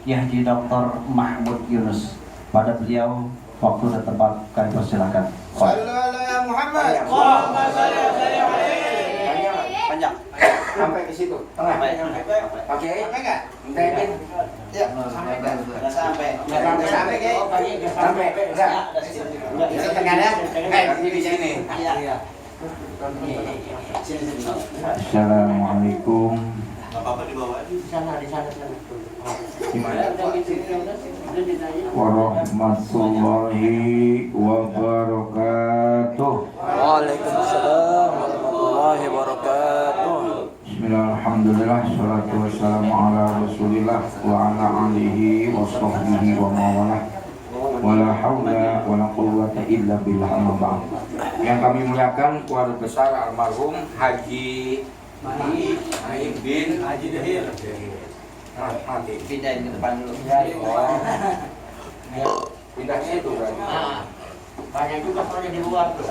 Ki Haji Dr. Mahmud Yunus. Pada beliau waktu dan tempat kami persilakan. Sallallahu alaihi Muhammad. Panjang. Sampai ke situ. Tengah. Oke. Sampai enggak? Tengah. Ya, sampai enggak? Enggak sampai. Sampai ke. Sampai. Enggak. Di tengah dah. Di sini. Iya. Assalamualaikum warahmatullahi wabarakatuh. Waalaikumsalam warahmatullahi wabarakatuh. Bismillahirrahmanirrahim. Salatu wassalamu ala rasulillah wa ala alihi wa sahbihi wa mawalah. Wala haula wala quwwata illa billah, amma ba'd. Yang kami muliakan keluarga besar almarhum Haji Naim bin Haji Dahir. Mati. Pindahin ke depan dulu. Pindah situ kan. Banyak juga soalnya di luar tuh.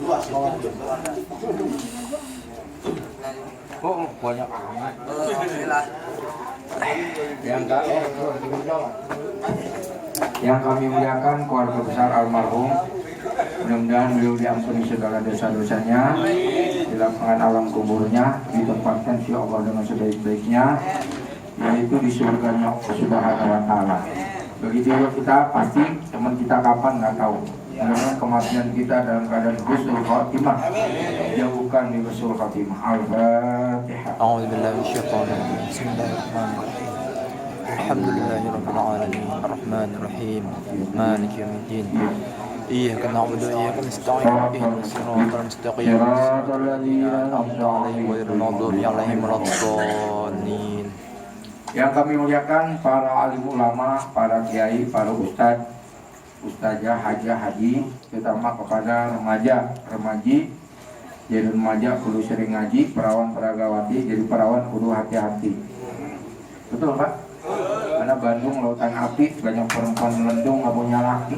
Luas. Oh, banyak amat. Yang kami muliakan keluarga besar almarhum, mudah-mudahan beliau diampuni segala dosa-dosanya, dilapangkan alam kuburnya, ditempatkan si Allah dengan sebaik-baiknya, yaitu di surganya Allah Subhanahu wa Ta'ala. Begitu juga kita pasti teman kita kapan nggak tahu. Mudah-mudahan kematian kita dalam keadaan husnul khatimah, jauhkan di husnul khatimah. Al-Fatihah. A'udzubillahi minasyaitonir rajim. Bismillahirrahmanirrahim. Alhamdulillahirabbil alamin. Arrahmanir rahim. Maliki yaumiddin. Iyyaka na'budu wa iyyaka nasta'in. Ihdinas siratal mustaqim. Siratal ladzina an'amta 'alaihim Ghairil maghdubi 'alaihim waladdallin. Yang kami muliakan para alim ulama, para kiai, para ustadz, ustazah, hajah, haji, terutama kepada remaja, remaji. Jadi remaja kudu sering ngaji, perawan peragawati, jadi perawan kudu hati-hati. Betul Pak? Karena Bandung lautan api, banyak perempuan melendung nggak punya laki.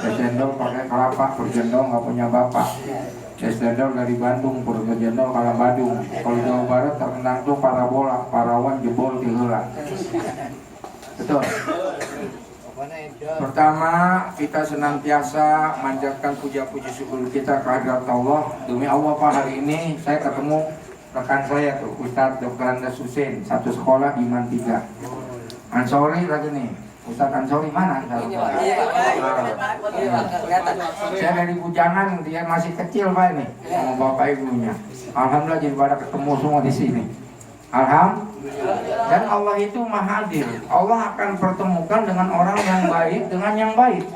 Berjendol pakai kelapa, berjendol nggak punya bapak. Berjendol dari Bandung, berjendol kalah Badung. Kalau Jawa Barat terkenal tuh parabola, parawan jebol diheula. Betul. Pertama, kita senantiasa manjatkan puja-puji syukur kita kehadirat Allah. Demi Allah Pak, hari ini saya ketemu rekan saya tuh, Ustadz Dr. Andes Husein, satu sekolah di Iman 3. Ansori lagi nih, Ustadz Ansori mana? Saya dari Bujangan, dia masih kecil Pak ini, sama bapak ibunya. Alhamdulillah jadi pada ketemu semua di sini. Alhamdulillah. Dan Allah itu maha adil. Allah akan pertemukan dengan orang yang baik dengan yang baik,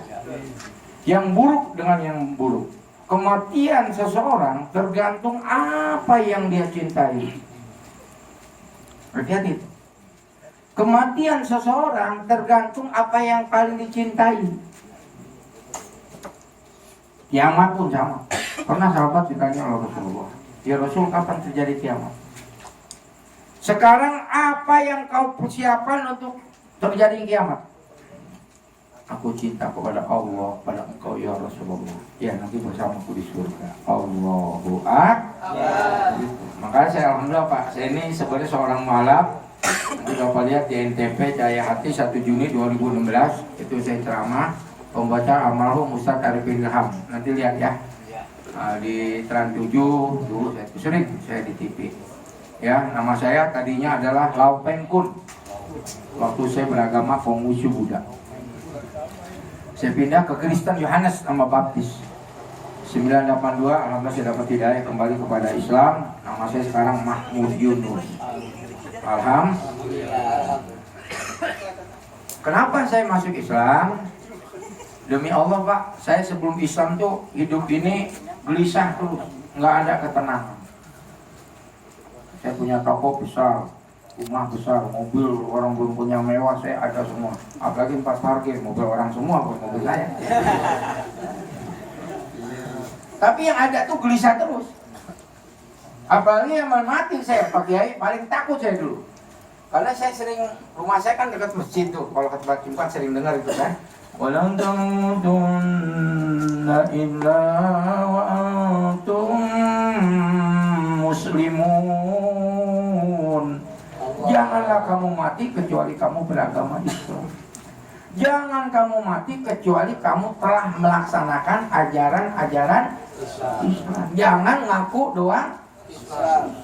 yang buruk dengan yang buruk. Kematian seseorang tergantung apa yang dia cintai. Hati-hati. Kematian seseorang tergantung apa yang paling dicintai. Kiamat pun sama. Pernah sahabat ditanya oleh Rasulullah, ya Rasul, kapan terjadi kiamat? Sekarang apa yang kau persiapkan untuk terjadi kiamat? Aku cinta kepada Allah, pada engkau ya Rasulullah. Ya nanti bersamaku di surga. Allahu Akbar. Makanya saya alhamdulillah Pak, saya ini sebenarnya seorang mualaf. Nanti Bapak lihat di NTP Cahaya Hati 1 Juni 2016, itu saya ceramah pembaca almarhum Ustadz Arifin Ilham. Nanti lihat ya. Di Trans 7 dulu saya sering saya di TV. Ya, nama saya tadinya adalah Lau Pengkun. Waktu saya beragama Konghucu Buddha. Saya pindah ke Kristen Yohanes sama Baptis. 982 alhamdulillah saya dapat hidayah kembali kepada Islam. Nama saya sekarang Mahmud Yunus. Alhamdulillah. Kenapa saya masuk Islam? Demi Allah Pak, saya sebelum Islam tuh hidup ini gelisah terus, nggak ada ketenangan. Saya punya toko besar, rumah besar, mobil orang belum punya mewah, saya ada semua. Apalagi 4 parkir, mobil orang semua bukan mobil saya. Tapi yang ada tuh gelisah terus. Apalagi yang mati saya, Pak Kiai, paling takut saya dulu. Karena saya sering, rumah saya kan dekat masjid tuh, kalau khutbah Jumat sering dengar itu kan. Walau tamutunna illa wa antum bisa kamu mati kecuali kamu beragama Islam. Jangan kamu mati kecuali kamu telah melaksanakan ajaran-ajaran Islam. Jangan ngaku doang Islam.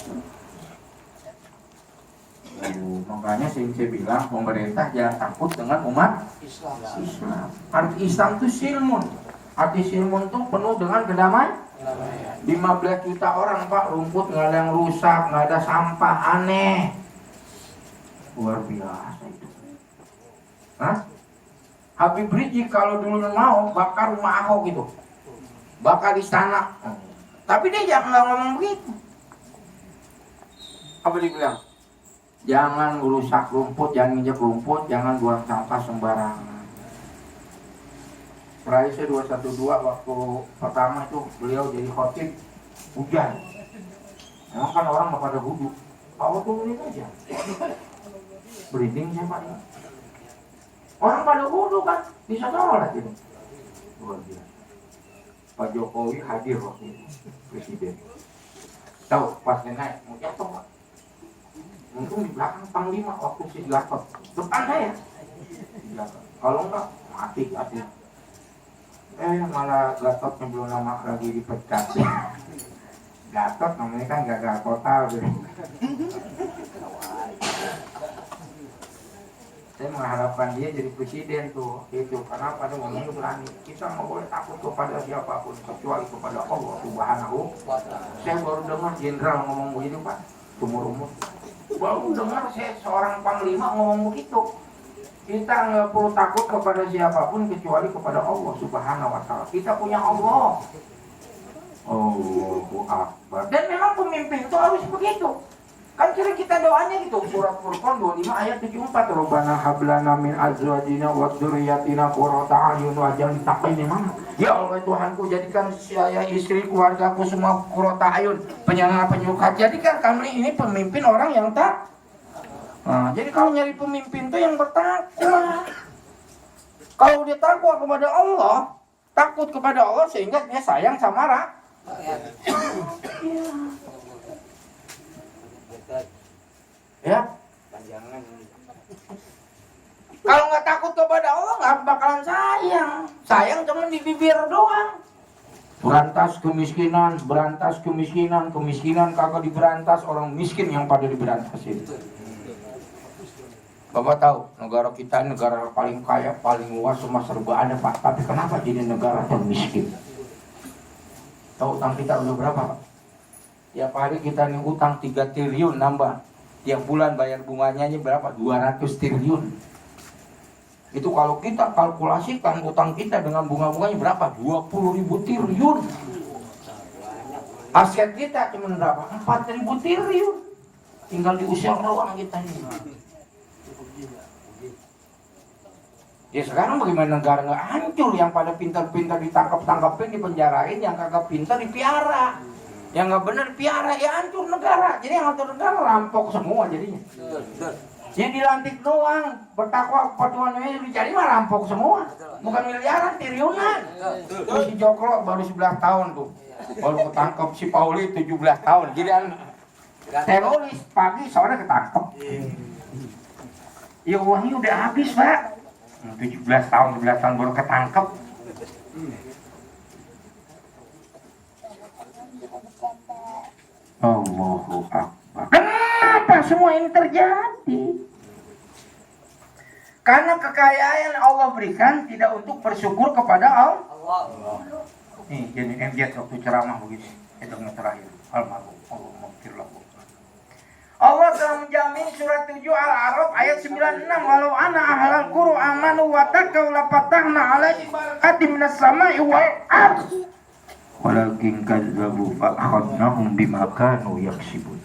Makanya saya bilang pemerintah jangan takut dengan umat Islam. Arti Islam itu silmun. Arti silmun itu penuh dengan kedamaian. 15 juta orang Pak, rumput nggak ada yang rusak, nggak ada sampah, aneh. Luar biasa itu. Hah? Habib Rizik kalau dulu mau bakar rumah Ahok gitu, bakar istana. Tapi dia jangan ngomong begitu. Apa dia bilang? Jangan merusak rumput, jangan injak rumput, jangan buang sampah sembarangan. Raisa 212 waktu pertama itu beliau jadi khotib hujan. Memang kan orang nggak pada wudhu, Allah turunin aja. Berinding saya Pak. Orang pada wudhu kan bisa sholat gitu. Luar biasa. Pak Jokowi hadir waktu itu, presiden. Tahu pas dia naik mau jatuh Pak. Untung di belakang Panglima waktu si Gatot. Depan saya. Kalau enggak mati. Malah Gatotnya belum lama lagi dipecat. Gatot namanya kan gagal total gitu. Saya mengharapkan dia jadi presiden tuh itu karena pada ngomong berani kita nggak boleh takut kepada siapapun kecuali kepada Allah Subhanahu. Saya baru dengar jenderal ngomong begitu Pak, umur baru dengar saya seorang panglima ngomong begitu. Kita nggak perlu takut kepada siapapun kecuali kepada Allah Subhanahu Wa Taala. Kita punya Allah. Allahu Akbar. Dan memang pemimpin itu harus begitu. Kan kira kita doanya gitu, surat Furqan 25 ayat 74. Rabbana hablana min azwajina wa dzurriyyatina qurrata a'yun waj'alna lil muttaqina. Ya Allah Tuhanku, jadikan saya, istri, keluargaku semua qurrata a'yun, penyayang penyuka. Jadikan kami ini pemimpin orang yang tak. Nah, jadi kalau nyari pemimpin itu yang bertakwa. Kalau dia takwa kepada Allah, takut kepada Allah sehingga dia sayang sama rakyat. Ya. Kalau nggak takut kepada Allah nggak bakalan sayang. Sayang cuma di bibir doang. Berantas kemiskinan kagak diberantas, orang miskin yang pada diberantasin. Bapak tahu negara kita negara paling kaya, paling luas, semua serba ada Pak. Tapi kenapa jadi negara termiskin? Tahu utang kita udah berapa Pak? Tiap hari kita nih utang 3 triliun nambah. Tiap bulan bayar bunganya berapa? 200 triliun. Itu kalau kita kalkulasikan utang kita dengan bunga-bunganya berapa? 20.000 triliun. Aset kita cuma berapa? 4.000 triliun. Tinggal diusir doang kita ini. Ya sekarang bagaimana negara nggak hancur? Yang pada pintar-pintar ditangkap-tangkapin, dipenjarain, yang kagak pintar dipiara. Yang nggak benar piara, ya hancur negara. Jadi yang hancur negara rampok semua jadinya. Jadi dilantik doang, bertakwa kepada Tuhan jadi mah rampok semua. Bukan miliaran, triliunan. Terus si Jokro baru 11 tahun tuh. Baru ketangkep, si Pauli 17 tahun. Jadi teroris pagi sore ketangkep. Ya uangnya udah habis Pak. 17 tahun baru ketangkep. Allahu Akbar. Kenapa semua ini terjadi? Karena kekayaan yang Allah berikan tidak untuk bersyukur kepada Allah. Nih, jadi MJ waktu ceramah begini. Itu yang terakhir. Almarhum Allahumma firlahu. Allah telah menjamin surat 7 Al-A'raf ayat 96. Walau ana ahlal qura amanu wa taqaw la fatahna 'alaihim barakatin minas sama'i wal ardh. Walakin kazzabu fa akhadnahum bima kanu yaksibun.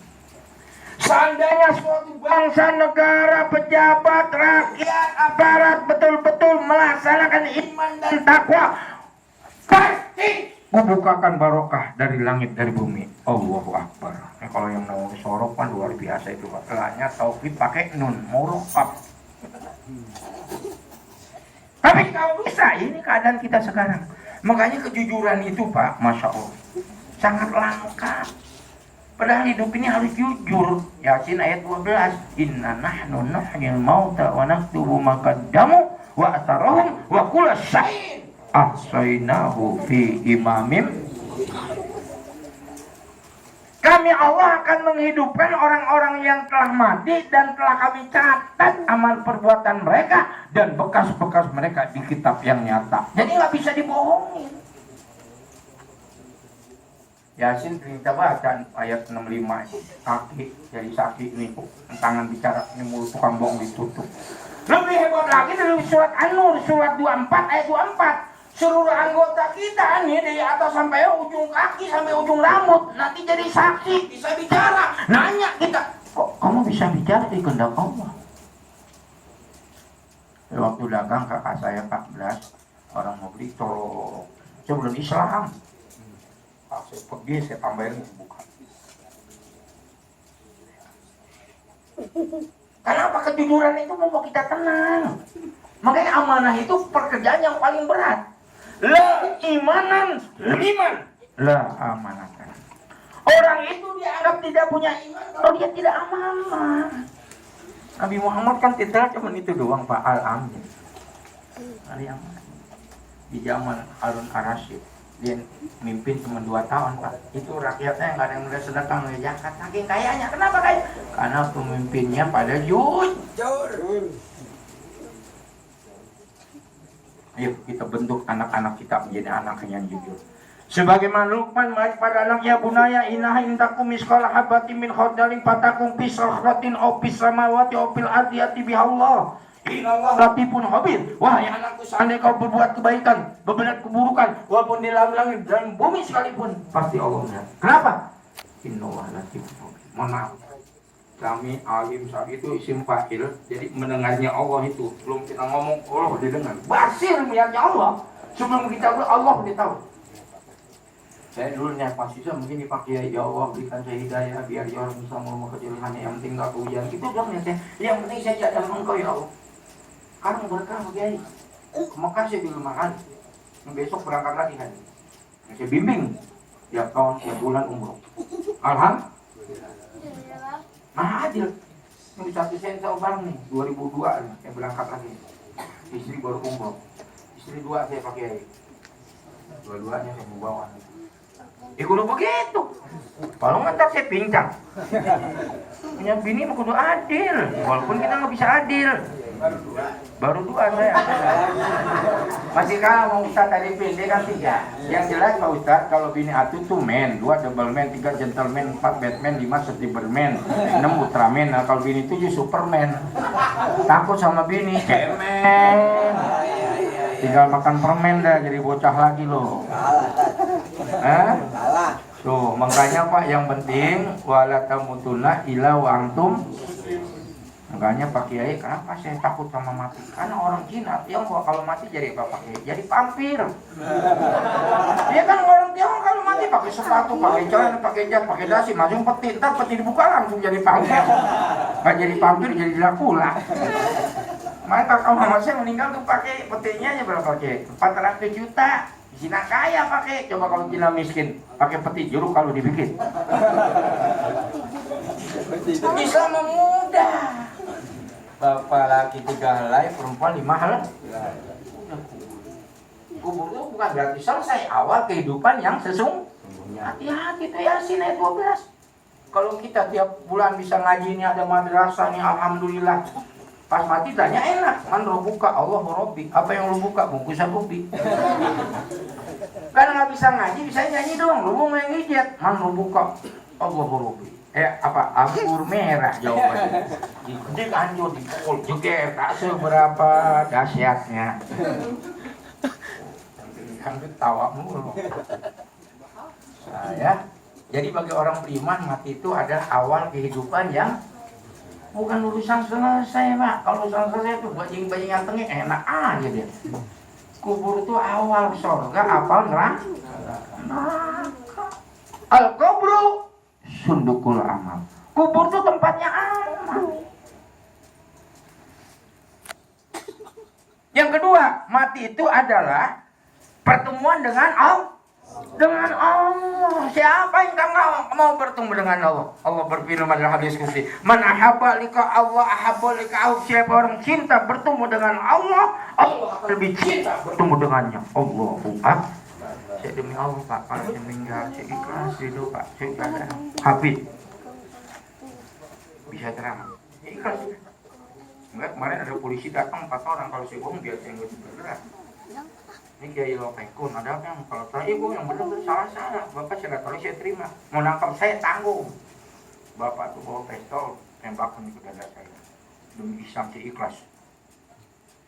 Seandainya suatu bangsa, negara, pejabat, rakyat, aparat betul-betul melaksanakan iman dan takwa, pasti membukakan barokah dari langit dari bumi. Allahu Akbar. Kalau yang mau sorok kan luar biasa itu. Makanya tauhid pakai nun, murokab. Tapi kalau bisa, ini keadaan kita sekarang. Makanya kejujuran itu Pak, Masya Allah, sangat langka. Padahal hidup ini harus jujur. Yasin ayat 12. Inna nahnu nuhyil mauta wa naktubu ma qaddamu wa atharahum wa kulla syai'in ahsaynahu fi imamim. Kami Allah akan menghidupkan orang-orang yang telah mati dan telah kami catat amal perbuatan mereka dan bekas-bekas mereka di kitab yang nyata. Jadi nggak bisa dibohongin. Yasin kita baca ayat 65, kaki jadi sakit nih, tangan bicara, ini mulut tukang bohong ditutup. Lebih hebat lagi dari surat An-Nur, surat 24 ayat 24. Seluruh anggota kita nih dari atas sampai ujung kaki sampai ujung rambut nanti jadi saksi, bisa bicara. Nanya kita, kok kamu bisa bicara di kehendak Allah? Waktu dagang kakak saya 14, orang mau beli tolong, saya belum Islam. Saya pergi, saya tambahin bukan. Kenapa kejujuran itu membuat kita tenang? Makanya amanah itu pekerjaan yang paling berat. La imanan liman la amanatan. Orang itu dianggap tidak punya iman kalau dia tidak amanah. Nabi Muhammad kan titral cuma itu doang, Pak, al-amin. Yang di zaman Harun ar-Rasyid dia mimpin cuma 2 tahun, Pak. Itu rakyatnya nggak ada yang mulai sedekah mulai zakat, saking kayanya. Kenapa kaya? Karena pemimpinnya pada jujur. Ayo kita bentuk anak-anak kita menjadi anak yang jujur. Sebagaimana Luqman pada anaknya, bunaya inaha intakum miskala habatin min khardalin fatakum fi sakhratin aw fis samawati aw fil ardi yati bihallah. Inallah latifun khabir. Wahai anakku, seandainya kau berbuat kebaikan, berbuat keburukan, walaupun di langit dan bumi sekalipun, pasti Allah melihat. Kenapa? Inallah latifun khabir. Mohon maaf, kami alim saat itu isim fa'il, jadi mendengarnya Allah itu belum kita ngomong Allah didengar. Basir melihatnya Allah. Sebelum kita Allah tahu. Saya dulu niat mahasiswa mungkin dipakai, ya Allah berikan saya hidayah biar ya orang bisa ngomong kejelihannya, yang penting gak hujan. Gitu dong niatnya. Yang penting saya jaga engkau ya Allah. Sekarang berkah Kiai. Ke Mekah saya di rumah kali. Besok berangkat lagi kan. Saya bimbing tiap tahun tiap bulan umroh. Alhamdulillah. Nah adil. Ini satu sen saya bareng nih 2002 nih, saya berangkat lagi. Istri baru umroh. Istri 2 saya pakai. Dua-duanya saya mau bawa. Kudu begitu. Kalau nggak saya pincang. Punya bini mah kudu adil. Walaupun kita nggak bisa adil. Baru 2 saya. Masih kalah mau Ustaz tadi pilih kan 3. Yang jelas Pak Ustaz kalau bini atuh tuh men, 2 double man, 3 gentleman, 4 Batman, 5 Superman, 6 Ultraman. Nah, kalau bini 7 Superman. Takut sama bini, cemen. Tinggal makan permen dah jadi bocah lagi loh. Tuh, makanya Pak yang penting wala tamutuna illa wa antum. Makanya Pak Kiai, kenapa saya takut sama mati? Karena orang Cina, Tionghoa kalau mati jadi apa Pak Kiai? Jadi vampir. Dia kan orang Tionghoa kalau mati pakai sepatu, pakai celana, pakai jas, pakai dasi, langsung peti, ntar peti dibuka langsung jadi vampir. Nggak jadi vampir, jadi Dracula. Maka kalau mama saya meninggal tuh pakai petinya aja berapa Kiai? 400 juta. Cina kaya pakai, coba kalau Cina miskin pakai peti jeruk kalau dibikin. Bisa memudah. Bapak laki 3 helai, perempuan 5 helai. Kubur itu bukan berarti selesai, awal kehidupan yang sesungguhnya. Hati-hati tuh Yasin ayat 12. Kalau kita tiap bulan bisa ngaji ini ada madrasah nih, alhamdulillah. Pas mati tanya enak, man robuka, Allah Robbi. Apa yang lu buka? Bungkusan ubi. Karena nggak bisa ngaji, bisa nyanyi dong. Lu mau ngijat, man robuka, Allah Robbi. Apa? Anggur merah jawabannya. Digedik hancur, dipukul, jeger, tak seberapa dahsyatnya. Hampir tawa mulu. Saya, jadi bagi orang beriman mati itu ada awal kehidupan yang bukan urusan selesai, Pak. Kalau urusan selesai itu bajing-bajing yang tengah enak aja dia. Kubur itu awal surga, apa neraka? Al-kubru sundukul amal. Kubur itu tempatnya amal. Yang kedua, mati itu adalah pertemuan dengan Allah. Dengan Allah. Siapa yang mau bertemu dengan Allah? Allah berfirman dalam hadis qudsi, "Man ahabba lika Allah ahabba lika'ahu." Siapa orang cinta bertemu dengan Allah, Allah akan lebih cinta bertemu dengannya. Allahu Akbar. Saya demi Allah Pak, kalau saya meninggal, saya ikhlas hidup Pak, saya tidak ada Habib. Bisa terang. Saya ikhlas. Enggak, kemarin ada polisi datang 4 orang, kalau saya bohong biar saya nggak bergerak. Ini Kiai Lopekun, ada yang kalau saya ibu yang benar salah, bapak saya nggak tahu, saya terima, mau nangkap saya tanggung. Bapak tuh bawa pistol, tembakan ke dada saya, demi Islam saya ikhlas.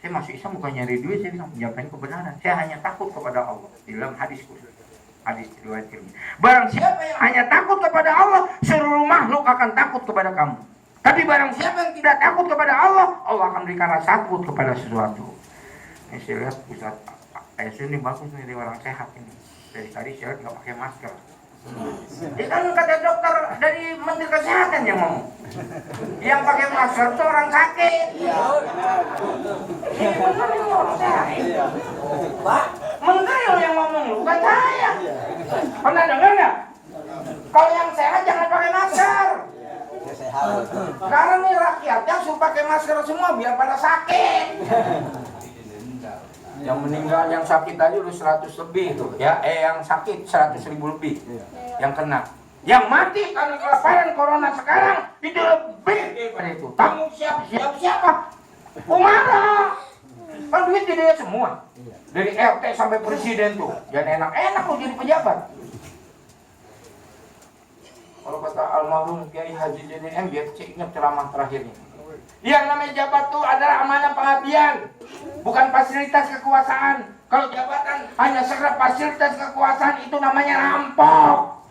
Saya masuk Islam bukan nyari duit, saya bilang menyampaikan kebenaran. Saya hanya takut kepada Allah. Di dalam hadis riwayat Tirmidzi. Barang siapa yang hanya takut kepada Allah, seluruh makhluk akan takut kepada kamu. Tapi barang siapa yang tidak takut kepada Allah, Allah akan berikan rasa takut kepada sesuatu. Ini saya lihat Ustaz ini bagus nih dari orang sehat ini. Dari tadi saya nggak pakai masker. Ini kan kata dokter dari Menteri Kesehatan yang ngomong. Yang pakai masker itu orang sakit. Ini benar ini orang sehat. Pak, Menteri yang ngomong, bukan saya. Pernah dengar nggak? Kalau yang sehat jangan pakai masker. Karena nih rakyatnya suruh pakai masker semua biar pada sakit. Yang meninggal, yang sakit aja udah 100 lebih tuh ya, yang sakit 100.000 lebih yang kena, yang mati karena kelaparan corona sekarang itu lebih daripada itu. Tanggung siapa? Umara kan duit di dia semua, dari RT sampai presiden tuh, jangan enak-enak mau jadi pejabat. Kalau kata almarhum Kiai Haji JNM, biar ingat ceramah terakhirnya, yang namanya jabat itu adalah amanah pengabdian, bukan fasilitas kekuasaan. Kalau jabatan hanya sekedar fasilitas kekuasaan, itu namanya rampok.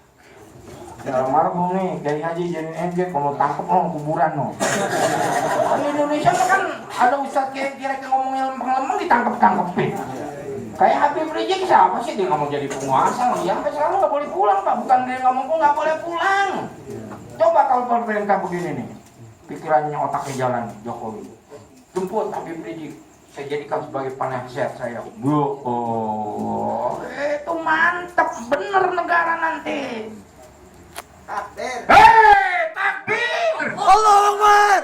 Almarhum nih dari Haji JNM, kalau tangkep kuburan no. Di Indonesia kan ada ustadz kira-kira ngomongnya lempeng-lempeng ditangkep-tangkepin. Kayak Habib Rizik, siapa sih dia ngomong jadi penguasa? Dia sampai sekarang nggak boleh pulang Pak, bukan dia ngomong nggak boleh pulang. Coba kalau pemerintah begini nih, pikirannya otaknya jalan Jokowi. Jemput Habib Rizik, saya jadikan sebagai penasihat saya. Itu mantap bener negara nanti. Takbir. Takbir! Allahu Akbar.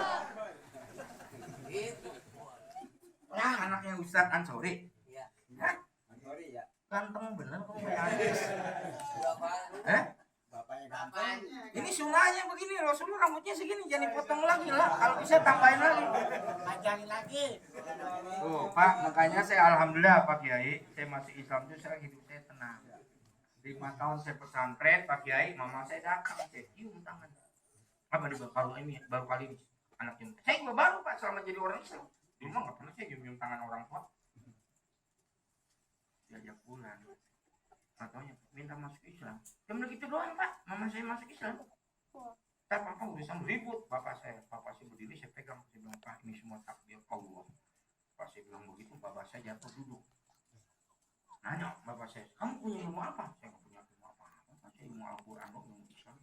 Nah, anaknya Ustadz Ansori. Iya. Sorry ya. Ganteng bener kok kayak Bapaknya ganteng. Ini sunahnya begini, Rasulullah rambutnya segini, jangan dipotong lagi lah. Kalau bisa tambahin lagi. Ajarin lagi. Tuh Pak, makanya saya alhamdulillah Pak Kiai, saya masih Islam itu saya hidup saya tenang. 5 tahun saya pesantren Pak Kiai, mama saya datang, saya cium tangan. Apa di baru kali ini anak cium. Saya juga baru Pak selama jadi orang Islam. Dulu mah nggak pernah saya cium tangan orang tua. Diajak pulang. Katanya minta masuk Islam. Cuma begitu doang Pak, mama saya masuk Islam. Tak apa urusan ribut, bapak saya berdiri, saya pegang, saya bilang Pak ini semua takdir Allah. Bapak saya bilang begitu, bapak saya jatuh duduk. Nanya bapak saya, kamu punya ilmu apa? Saya nggak punya ilmu apa-apa, saya ilmu Al-Quran, ilmu Islam.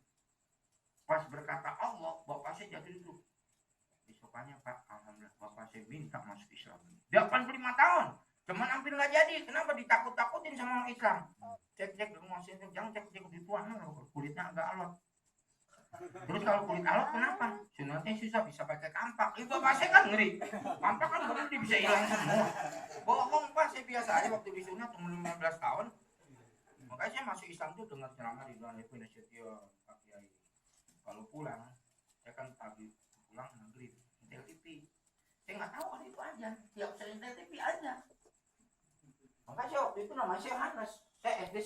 Pas berkata Allah, bapak saya jatuh duduk. Besokannya Pak, alhamdulillah bapak saya minta masuk Islam. 85 tahun. Cuman hampir nggak jadi, kenapa ditakut-takutin sama orang Islam? Cek rumah saya, jangan cek di tuan, kulitnya agak alot. Terus kalau kulit alot kenapa? Sunatnya susah, bisa pakai kampak. Itu bapak saya kan ngeri. Kampak kan berarti bisa hilang semua. Bohong Pak, saya biasa aja waktu disunat umur 15 tahun. Makanya saya masuk Islam tuh dengan ceramah di Doan Epi Nasution Pak Kiai. Kalau pulang, saya kan pagi pulang maghrib, nyetel TV. Saya nggak tahu hari itu aja, tiap saya nyetel TV aja. Makanya waktu itu namanya saya Hanas, saya SD